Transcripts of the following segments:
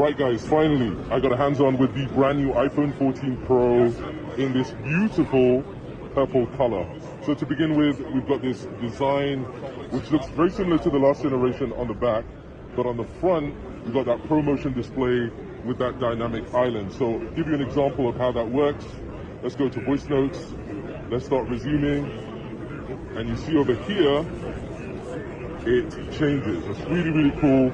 Right guys, finally I got a hands-on with the brand new iPhone 14 Pro in this beautiful purple color. So to begin with, we've got this design which looks very similar to the last generation on the back, but on the front we've got that ProMotion display with that dynamic island. So to give you an example of how that works, let's go to voice notes, let's start resuming, and you see over here it changes. It's really cool.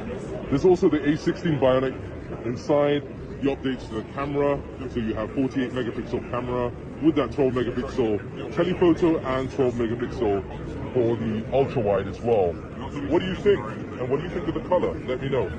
There's also the A16 Bionic inside, the updates to the camera, so you have 48 megapixel camera with that 12 megapixel telephoto and 12 megapixel for the ultra wide as well. What do you think? And what do you think of the color? Let me know.